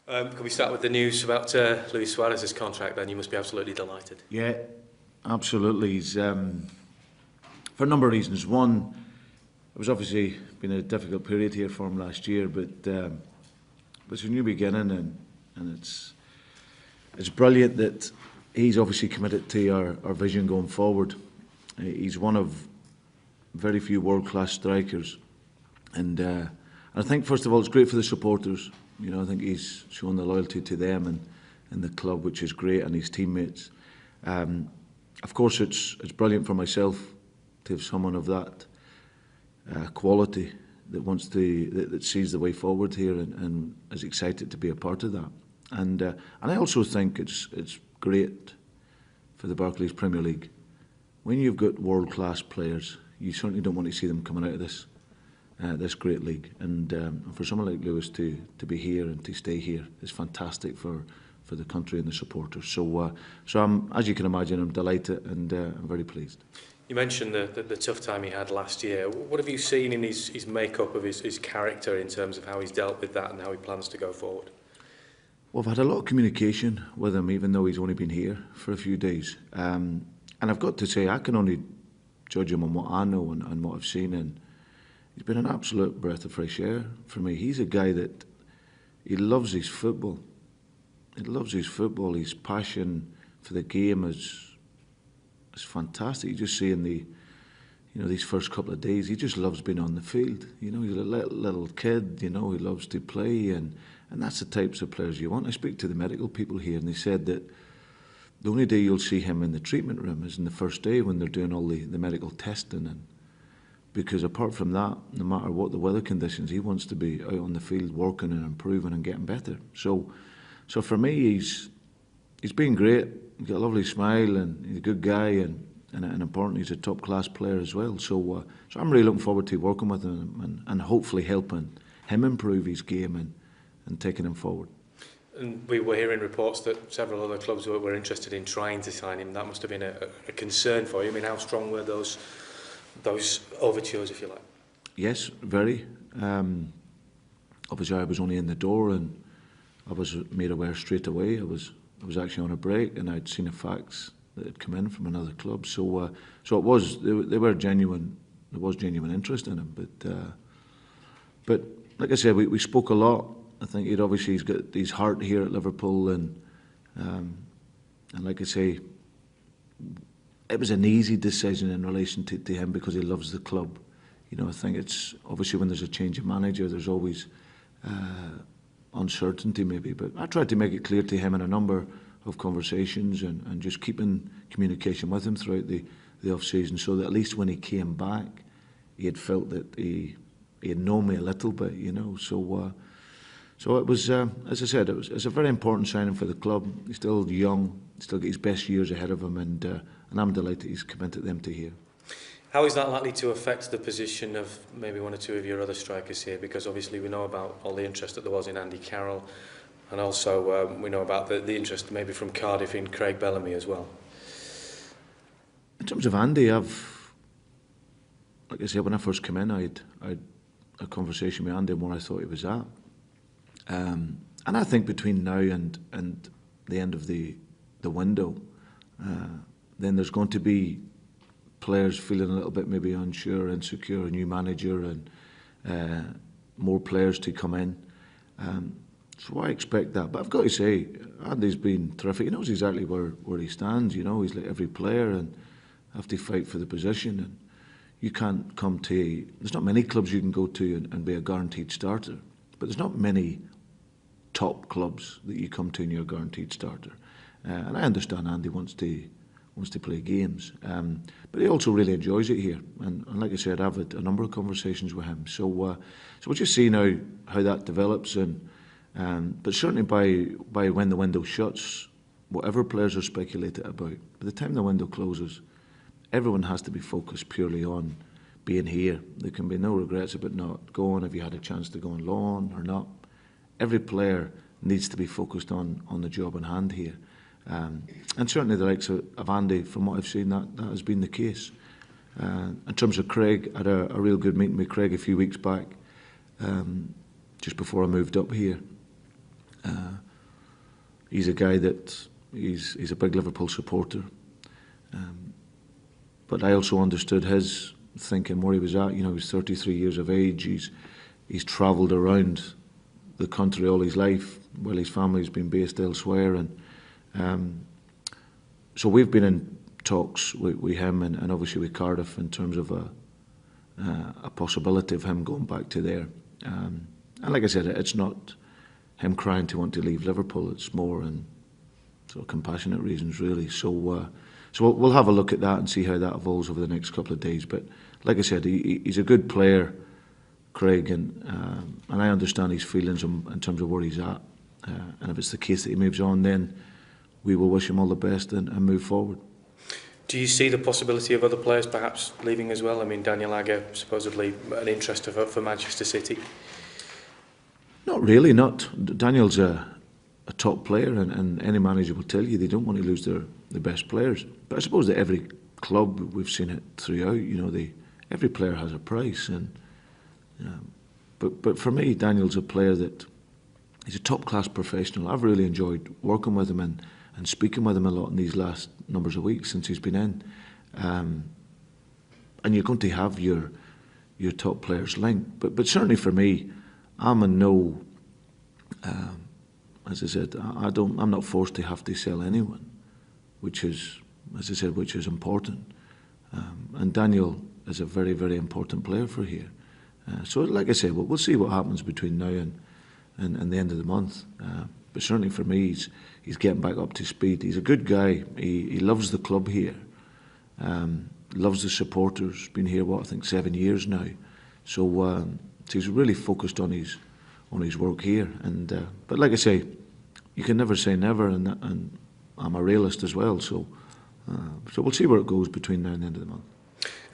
Can we start with the news about Luis Suarez's contract then? You must be absolutely delighted. Yeah, absolutely. He's, for a number of reasons. One, it was obviously been a difficult period here for him last year, but it's a new beginning, and it's brilliant that he's obviously committed to our vision going forward. He's one of very few world-class strikers, and I think first of all it's great for the supporters. You know, I think he's shown the loyalty to them and the club, which is great, and his teammates. Of course, it's brilliant for myself to have someone of that quality that sees the way forward here and is excited to be a part of that. And I also think it's great for the Barclays Premier League. When you've got world-class players, you certainly don't want to see them coming out of this great league. And for someone like Lewis to be here and to stay here is fantastic for the country and the supporters. So I'm, as you can imagine, I'm delighted and I'm very pleased. You mentioned the tough time he had last year. What have you seen in his makeup of his character in terms of how he's dealt with that and how he plans to go forward? Well, I've had a lot of communication with him, even though he's only been here for a few days. And I've got to say, I can only judge him on what I know and what I've seen. And he's been an absolute breath of fresh air for me. He's a guy that he loves his football. He loves his football. His passion for the game is fantastic. You just see in these first couple of days, he just loves being on the field. You know, he's a little kid. You know, he loves to play, and that's the types of players you want. I speak to the medical people here, and they said that the only day you'll see him in the treatment room is in the first day when they're doing all the medical testing, and because apart from that, no matter what the weather conditions, he wants to be out on the field working and improving and getting better. So for me, he's been great. He's got a lovely smile, and he's a good guy, and importantly, he's a top-class player as well. So I'm really looking forward to working with him and hopefully helping him improve his game and taking him forward. And we were hearing reports that several other clubs were interested in trying to sign him. That must have been a concern for you. I mean, how strong were those overtures, if you like? Yes, very. Obviously, I was only in the door, and I was made aware straight away. I was actually on a break, and I'd seen a fax that had come in from another club. So it was they were genuine. There was genuine interest in him, but like I said, we spoke a lot. I think he's got his heart here at Liverpool, and like I say, it was an easy decision in relation to him because he loves the club. You know, I think it's obviously when there's a change of manager, there's always uncertainty maybe, but I tried to make it clear to him in a number of conversations and just keeping communication with him throughout the off-season, so that at least when he came back, he had felt that he had known me a little bit, you know. So it was, as I said, it's a very important signing for the club. He's still young, still got his best years ahead of him, and I'm delighted he's committed them to here. How is that likely to affect the position of maybe one or two of your other strikers here? Because obviously we know about all the interest that there was in Andy Carroll, and also we know about the interest maybe from Cardiff in Craig Bellamy as well. In terms of Andy, like I said, when I first came in, I had a conversation with Andy on where I thought he was at. And I think between now and the end of the window, then there's going to be players feeling a little bit maybe unsure, insecure, a new manager, and more players to come in. So I expect that. But I've got to say, Andy's been terrific. He knows exactly where he stands. You know, he's like every player and have to fight for the position. And you can't come to... There's not many clubs you can go to and be a guaranteed starter. But there's not many top clubs that you come to and you're a guaranteed starter. And I understand Andy wants to play games, but he also really enjoys it here. And like I said, I've had a number of conversations with him. So we'll just see now how that develops. But certainly by when the window shuts, whatever players are speculated about, by the time the window closes, everyone has to be focused purely on being here. There can be no regrets about not going, if you had a chance to go on loan or not. Every player needs to be focused on the job in hand here. And certainly the likes of Andy, from what I've seen, that has been the case. In terms of Craig, I had a real good meeting with Craig a few weeks back, just before I moved up here. he's a guy that he's a big Liverpool supporter. But I also understood his thinking, where he was at. You know, he's 33 years of age. He's travelled around the country all his life, while his family's been based elsewhere, and so we've been in talks with him and obviously with Cardiff in terms of a possibility of him going back to there. And like I said, it's not him crying to want to leave Liverpool. It's more in sort of compassionate reasons, really. So we'll have a look at that and see how that evolves over the next couple of days. But like I said, he's a good player, Craig, and I understand his feelings in terms of where he's at. And if it's the case that he moves on, then we will wish him all the best and move forward. Do you see the possibility of other players perhaps leaving as well? I mean, Daniel Agger, supposedly an interest for Manchester City. Not really, not. Daniel's a top player, and any manager will tell you they don't want to lose their best players. But I suppose that every club, we've seen it throughout, you know, every player has a price. But for me, Daniel's a player that he's a top-class professional. I've really enjoyed working with him and speaking with him a lot in these last numbers of weeks since he's been in. And you're going to have your top players linked. But certainly for me, I'm in no, as I said, I'm not forced to have to sell anyone, which is, as I said, which is important. And Daniel is a very, very important player for here. So like I said, we'll see what happens between now and the end of the month. But certainly for me, he's getting back up to speed. He's a good guy. He loves the club here. Loves the supporters. Been here, I think 7 years now. So he's really focused on his work here. But like I say, you can never say never, and I'm a realist as well. So we'll see where it goes between now and the end of the month.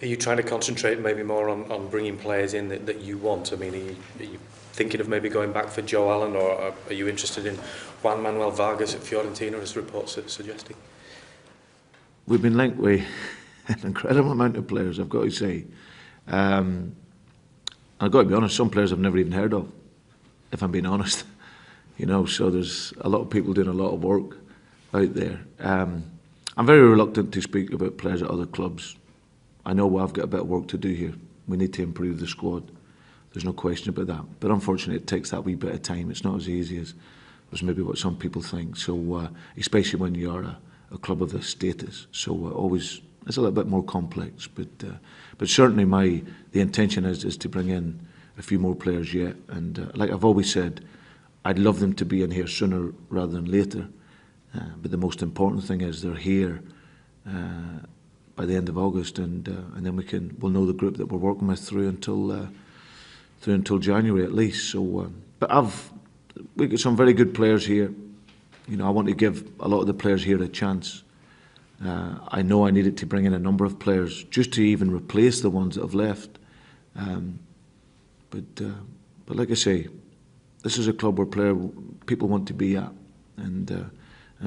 Are you trying to concentrate maybe more on bringing players in that you want? I mean, are you thinking of maybe going back for Joe Allen, or are you interested in Juan Manuel Vargas at Fiorentina, as reports are suggesting? We've been linked with an incredible amount of players, I've got to say. I've got to be honest, some players I've never even heard of, if I'm being honest. You know, so there's a lot of people doing a lot of work out there. I'm very reluctant to speak about players at other clubs. I know I've got a bit of work to do here. We need to improve the squad. There's no question about that. But unfortunately, it takes that wee bit of time. It's not as easy as maybe what some people think. So, especially when you are a club of this status. So, always it's a little bit more complex. But certainly, the intention is to bring in a few more players yet. And like I've always said, I'd love them to be in here sooner rather than later. But the most important thing is they're here by the end of August, and then we'll know the group that we're working with through until January at least. So, but we've got some very good players here. You know, I want to give a lot of the players here a chance. I know I needed to bring in a number of players just to even replace the ones that have left. But like I say, this is a club where people want to be at, and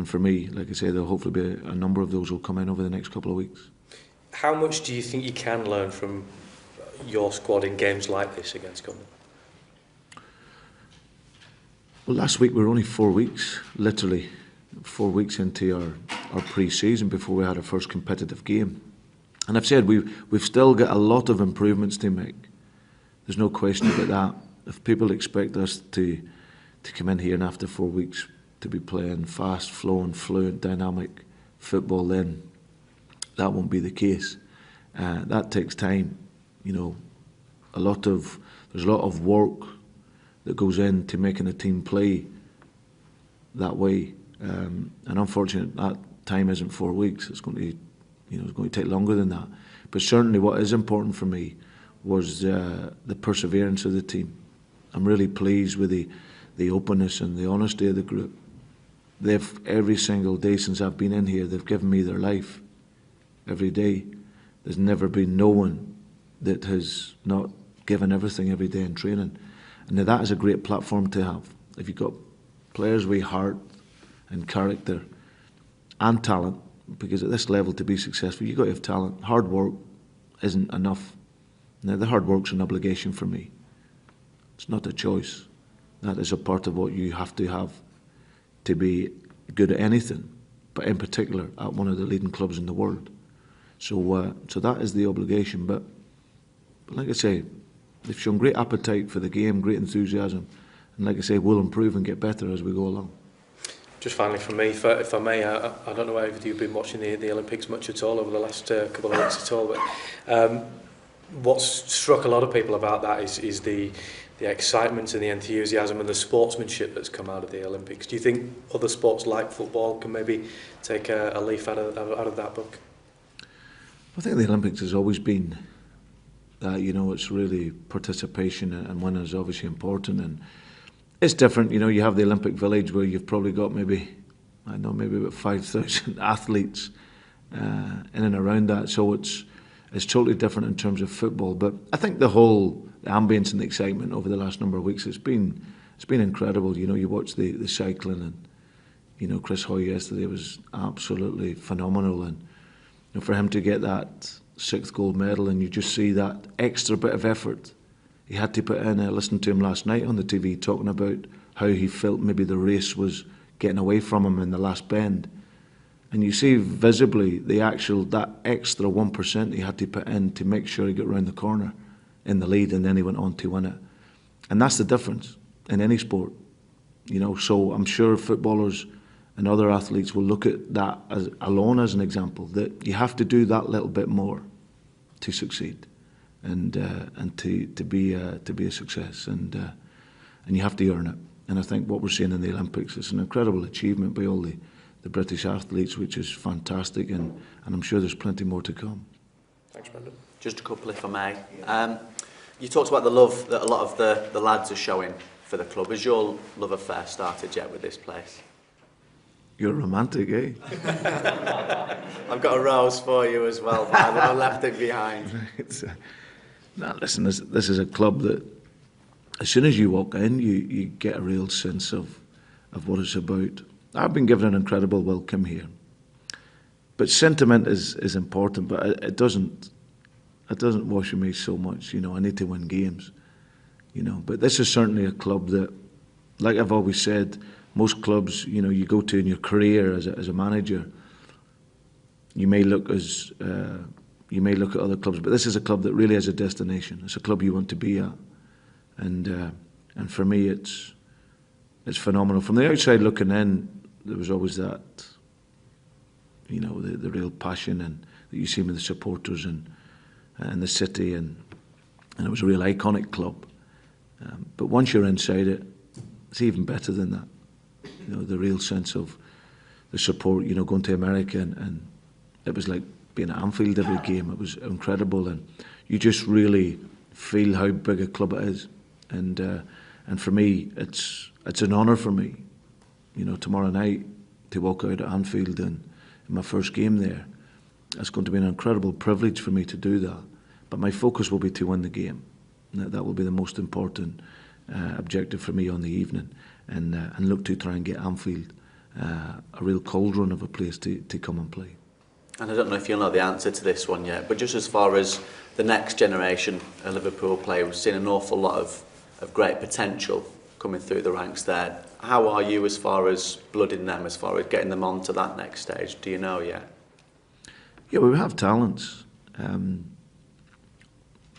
for me, like I say, there'll hopefully be a number of those will come in over the next couple of weeks. How much do you think you can learn from your squad in games like this against Gomel? Well, last week we were only 4 weeks, literally 4 weeks into our pre-season before we had our first competitive game. And I've said we've still got a lot of improvements to make. There's no question about that. If people expect us to come in here and after 4 weeks to be playing fast, flowing, fluent, dynamic football, then that won't be the case. That takes time. You know, there's a lot of work that goes into making a team play that way. And unfortunately, that time isn't 4 weeks. It's going to take longer than that. But certainly, what is important for me was the perseverance of the team. I'm really pleased with the openness and the honesty of the group. Every single day since I've been in here, they've given me their life every day. There's never been no one that has not given everything every day in training. And now that is a great platform to have. If you've got players with heart and character and talent, because at this level to be successful, you've got to have talent. Hard work isn't enough. Now the hard work's an obligation for me. It's not a choice. That is a part of what you have to have to be good at anything, but in particular at one of the leading clubs in the world. So that is the obligation. But like I say, they've shown great appetite for the game, great enthusiasm, and like I say, we'll improve and get better as we go along. Just finally from me, if I may, I don't know whether you've been watching the Olympics much at all over the last couple of weeks at all, but what's struck a lot of people about that is the excitement and the enthusiasm and the sportsmanship that's come out of the Olympics. Do you think other sports like football can maybe take a leaf out of that book? I think the Olympics has always been that, it's really participation, and winning is obviously important, and it's different. You have the Olympic Village where you've probably got maybe about 5,000 athletes in and around that, so it's totally different in terms of football. But I think the whole ambience and the excitement over the last number of weeks, it's been incredible. You watch the cycling, and Chris Hoy yesterday was absolutely phenomenal, and for him to get that 6th gold medal, and you just see that extra bit of effort he had to put in. I listened to him last night on the TV talking about how he felt maybe the race was getting away from him in the last bend. And you see visibly that extra 1% he had to put in to make sure he got round the corner in the lead, and then he went on to win it. And that's the difference in any sport. So I'm sure footballers and other athletes will look at that alone as an example, that you have to do that little bit more to succeed. And to be a success, and you have to earn it. And I think what we're seeing in the Olympics is an incredible achievement by all the British athletes, which is fantastic, and I'm sure there's plenty more to come. Thanks, Brendan. Just a couple, if I may. You talked about the love that a lot of the lads are showing for the club. Has your love affair started yet with this place? You're romantic, eh? I've got a rose for you as well, but I left it behind. Now, listen, this is a club that as soon as you walk in, you get a real sense of what it's about. I've been given an incredible welcome here. But sentiment is important, but it doesn't wash with me so much. I need to win games. But this is certainly a club that, like I've always said, most clubs, you go to in your career as a manager, you may look at other clubs, but this is a club that really has a destination. It's a club you want to be at, and for me, it's phenomenal. From the outside looking in, there was always that, the real passion and that you see with the supporters and the city, and it was a real iconic club. But once you're inside it, it's even better than that. The real sense of the support. Going to America, and it was like being at Anfield every game. It was incredible, and you just really feel how big a club it is. And for me, it's an honour for me, tomorrow night to walk out at Anfield and in my first game there. It's going to be an incredible privilege for me to do that. But my focus will be to win the game. That will be the most important objective for me on the evening, and look to try and get Anfield a real cauldron of a place to come and play. And I don't know if you'll know the answer to this one yet, but just as far as the next generation of Liverpool players, we've seen an awful lot of great potential coming through the ranks there. How are you as far as blooding them, as far as getting them on to that next stage? Do you know yet? Yeah, we have talents,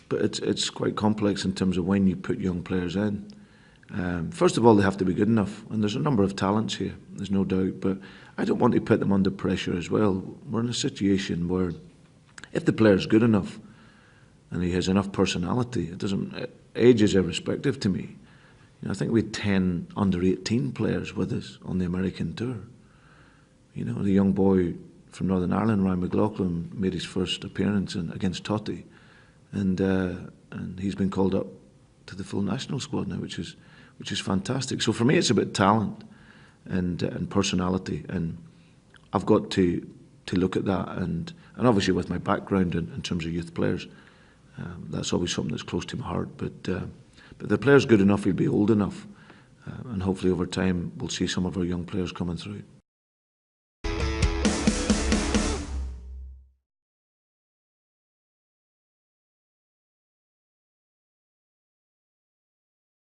but it's quite complex in terms of when you put young players in. First of all, they have to be good enough, and there's a number of talents here, there's no doubt, but I don't want to put them under pressure as well. We're in a situation where if the player's good enough and he has enough personality, age is irrespective to me. I think we had 10 under-18 players with us on the American tour. The young boy from Northern Ireland, Ryan McLaughlin, made his first appearance against Totti, and he's been called up to the full national squad now, which is fantastic. So for me, it's about talent and personality, and I've got to look at that, and obviously with my background in terms of youth players, that's always something that's close to my heart. But the player's good enough, he'll be old enough, and hopefully over time we'll see some of our young players coming through.